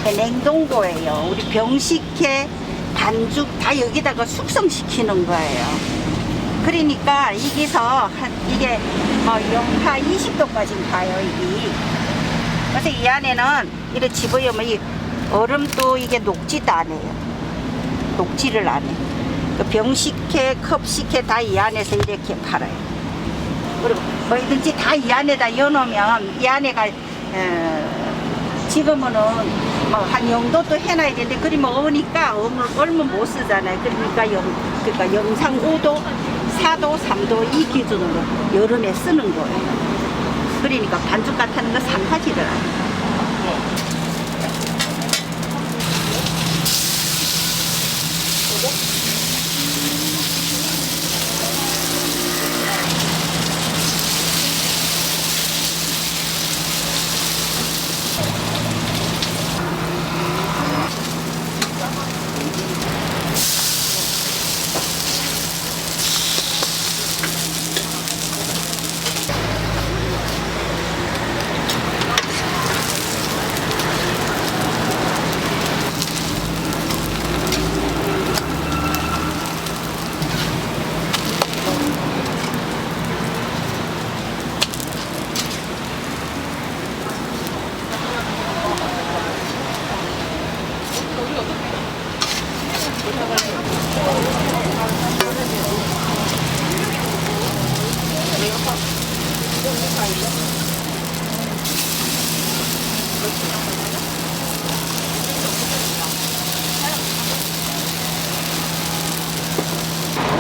냉동고예요. 우리 병식회, 반죽 다 여기다가 숙성시키는 거예요. 그러니까 여기서 이게 영하 20도까지 가요, 이게. 그래서 이 안에는 이렇게 집어넣으면 이 얼음도 이게 녹지도 안 해요. 녹지를 안 해. 그 병식회, 컵식회 다 이 안에서 이렇게 팔아요. 그리고 뭐든지 다 이 안에다 넣어놓으면 이 안에가 지금은 뭐 한 영도도 해놔야 되는데 그러면 어니까 얼면 못 쓰잖아요. 그러니까 영상 5도, 4도, 3도 이 기준으로 여름에 쓰는 거예요. 그러니까 반죽 같은 거 상하지를 않아요.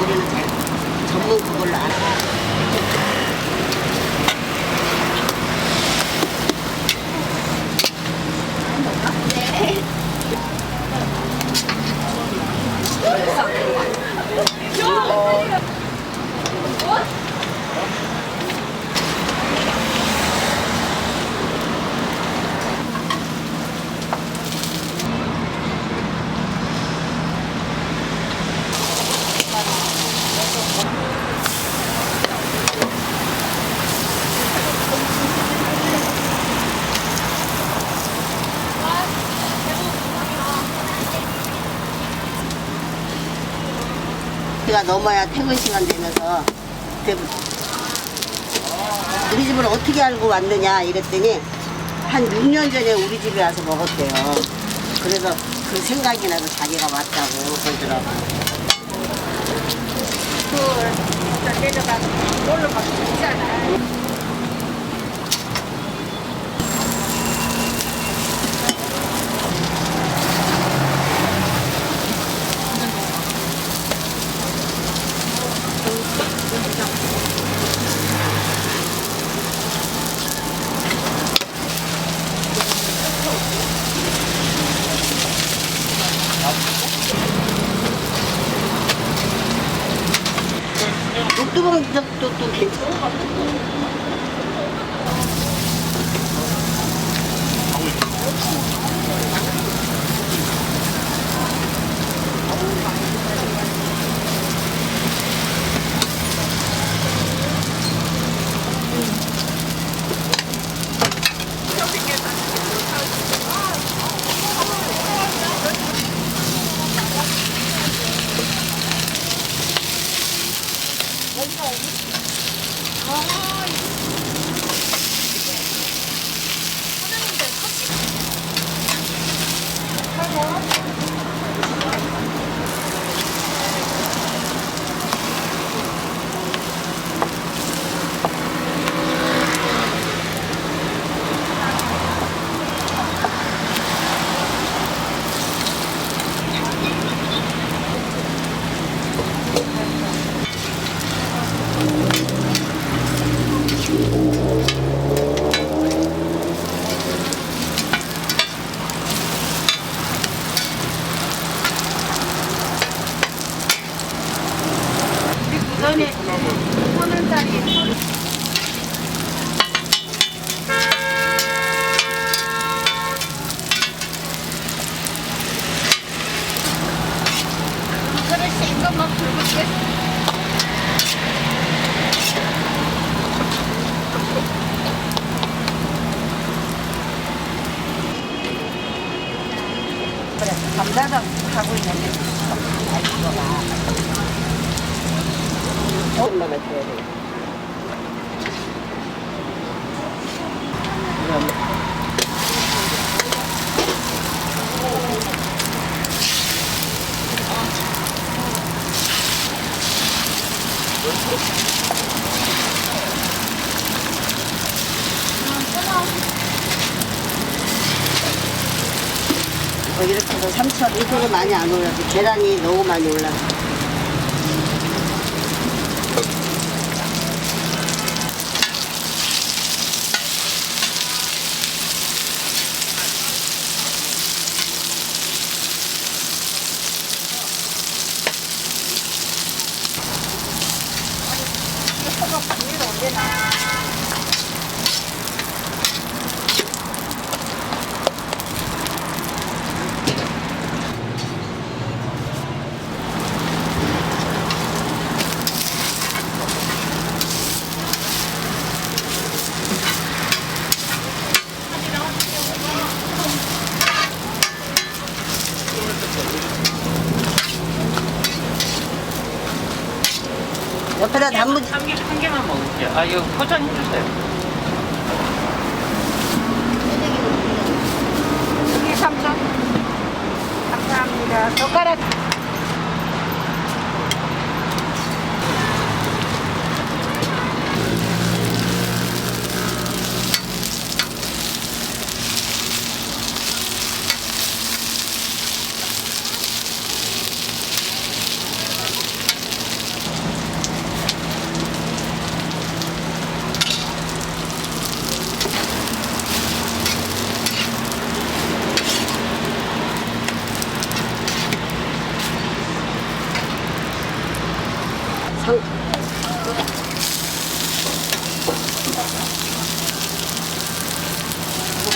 우리는 잘 전문 그걸로 알아. 비가 넘어야 퇴근 시간 되면서 우리 집을 어떻게 알고 왔느냐 이랬더니 한 6년 전에 우리 집에 와서 먹었대요. 그래서 그 생각이 나서 자기가 왔다고 그러더라고요. 내려가서 놀러 가서 있잖아. 녹두봉적도 또 괜찮아. 불가능 하고 있는데 이거가 얼마나 줘야 돼? 이렇게 해서 3천, 이쪽은 많이 안 올라서 계란이 너무 많이 올라서. 옆에다 단무지. 한 개만 먹을게요. 아, 이거 포장해주세요. 이게 3천 감사합니다. 젓가락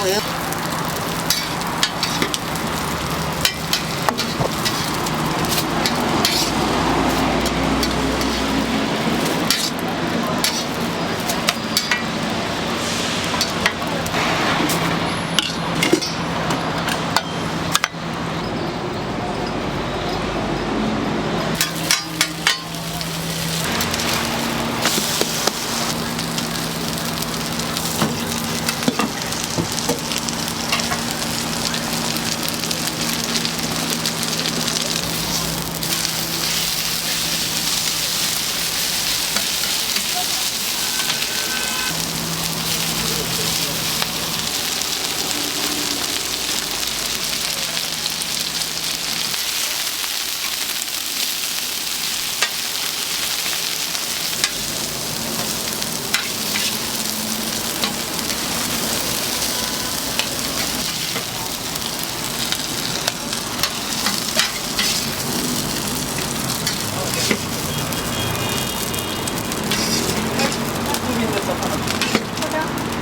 뭐예요?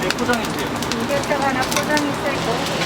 네, 포장해주세요. 이것저것 하나 포장했어요.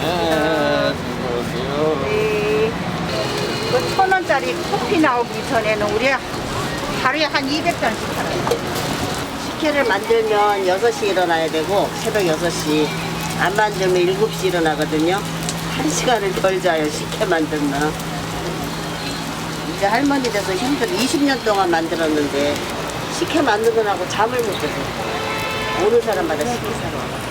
네, 들어오세요. 네. 그 1,000원짜리 커피 나오기 전에는 우리 하루에 한 200잔씩 팔아요. 식혜를 만들면 6시 일어나야 되고 새벽 6시 안 만들면 7시 일어나거든요. 1시간을 덜 자요. 식혜 만들면. 이제 할머니 돼서 힘들어. 20년 동안 만들었는데 식혜 만든 거하고 잠을 못 자서 오는 사람마다 식혜 사러 와요.